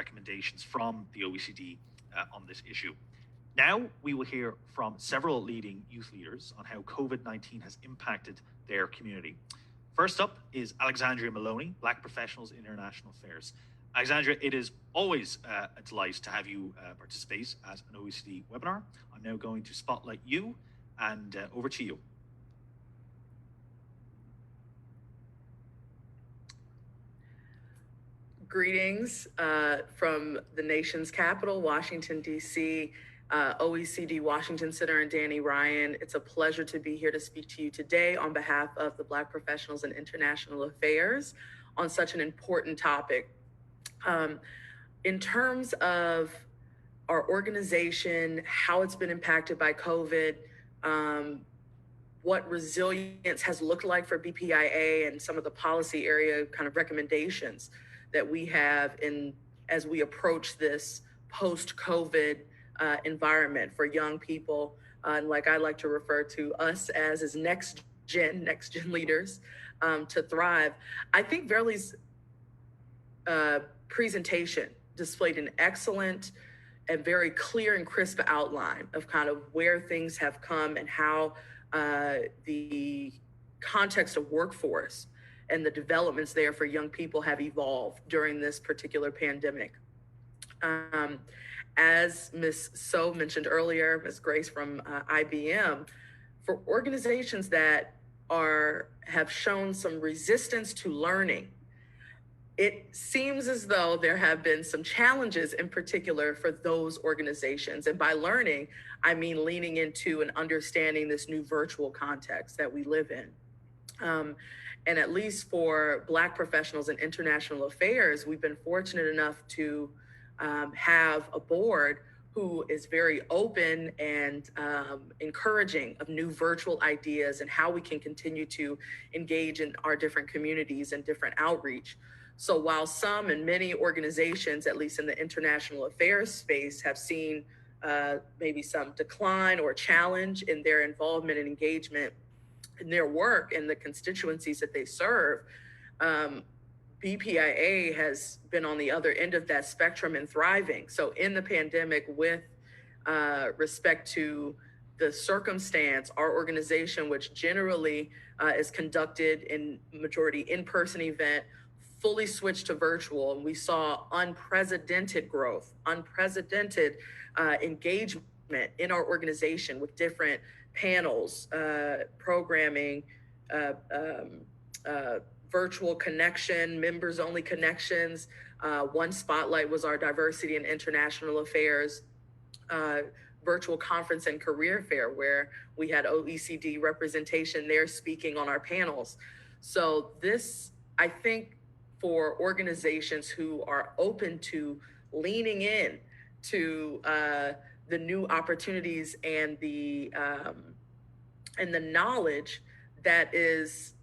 recommendations from the OECD on this issue. Now we will hear from several leading youth leaders on how COVID-19 has impacted their community. First up is Alexandria Maloney, Black Professionals in International Affairs. Alexandria, it is always a delight to have you participate at an OECD webinar. I'm now going to spotlight you, and over to you. Greetings from the nation's capital, Washington, D.C., OECD Washington Center, and Danny Ryan. It's a pleasure to be here to speak to you today on behalf of the Black Professionals in International Affairs on such an important topic. In terms of our organization, how it's been impacted by COVID, what resilience has looked like for BPIA, and some of the policy area kind of recommendations that we have as we approach this post-COVID environment for young people, and like I like to refer to us as NextGen leaders, to thrive. I think Verley's presentation displayed an excellent and very clear and crisp outline of kind of where things have come and how the context of workforce and the developments there for young people have evolved during this particular pandemic. As Ms. So mentioned earlier, Ms. Grace from IBM, for organizations that have shown some resistance to learning, it seems as though there have been some challenges in particular for those organizations. And by learning, I mean leaning into and understanding this new virtual context that we live in. And at least for Black professionals in international affairs, we've been fortunate enough to have a board who is very open and encouraging of new virtual ideas and how we can continue to engage in our different communities and different outreach. So while some and many organizations, at least in the international affairs space, have seen maybe some decline or challenge in their involvement and engagement in their work and the constituencies that they serve, BPIA has been on the other end of that spectrum and thriving. So in the pandemic, with respect to the circumstance, our organization, which generally is conducted in majority in-person event, fully switched to virtual, and we saw unprecedented growth, unprecedented engagement in our organization with different panels, programming, virtual connection, members-only connections. One spotlight was our diversity and international affairs virtual conference and career fair, where we had OECD representation there speaking on our panels. So this, I think, for organizations who are open to leaning in to the new opportunities and the knowledge that is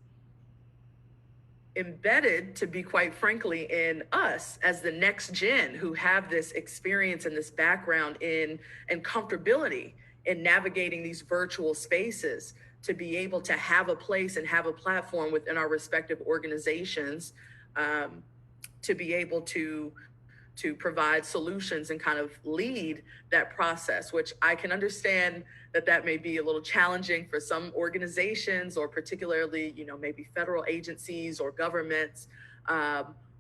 embedded, to be quite frankly, in us as the next gen who have this experience and this background in and comfortability in navigating these virtual spaces, to be able to have a place and have a platform within our respective organizations, to be able to provide solutions and kind of lead that process, which I can understand that may be a little challenging for some organizations, or particularly, maybe federal agencies or governments,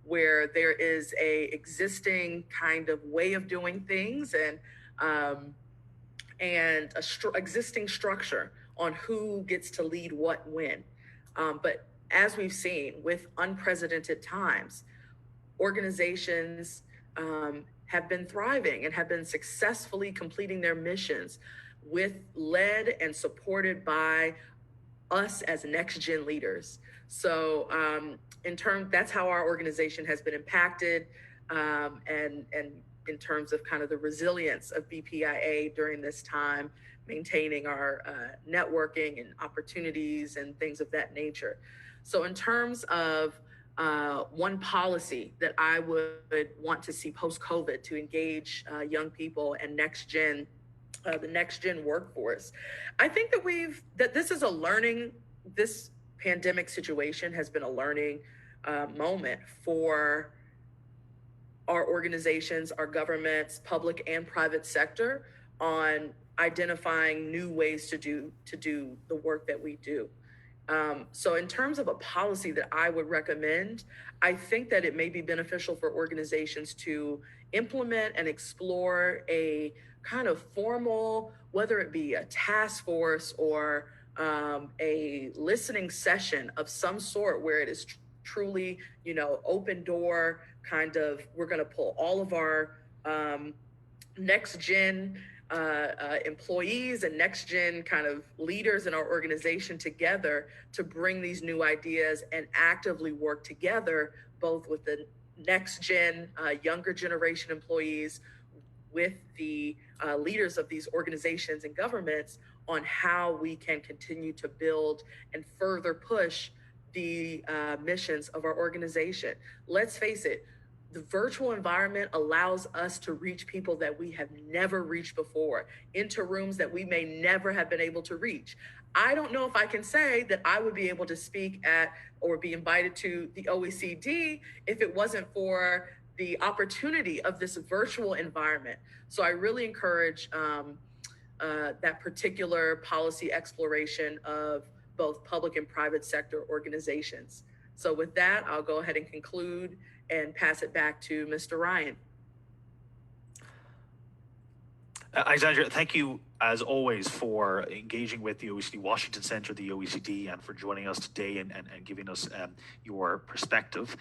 where there is a existing kind of way of doing things and existing structure on who gets to lead what when. But as we've seen with unprecedented times, organizations have been thriving and have been successfully completing their missions, led and supported by us as next gen leaders. So that's how our organization has been impacted, and in terms of kind of the resilience of BPIA during this time, maintaining our networking and opportunities and things of that nature. So in terms of one policy that I would want to see post-COVID to engage young people and the next gen workforce, I think that this is this pandemic situation has been a learning moment for our organizations, our governments, public and private sector, on identifying new ways to do the work that we do. So in terms of a policy that I would recommend, I think that it may be beneficial for organizations to implement and explore a kind of formal, whether it be a task force or a listening session of some sort, where it is truly, open door kind of, we're going to pull all of our NextGen employees and NextGen kind of leaders in our organization together to bring these new ideas and actively work together, both with the NextGen younger generation employees, with the leaders of these organizations and governments, on how we can continue to build and further push the missions of our organization. Let's face it, the virtual environment allows us to reach people that we have never reached before, into rooms that we may never have been able to reach. I don't know if I can say that I would be able to speak at or be invited to the OECD if it wasn't for the opportunity of this virtual environment. So I really encourage that particular policy exploration of both public and private sector organizations. So with that, I'll go ahead and conclude and pass it back to Mr. Ryan. Alexandria, thank you as always for engaging with the OECD Washington Center, the OECD, and for joining us today and giving us your perspective.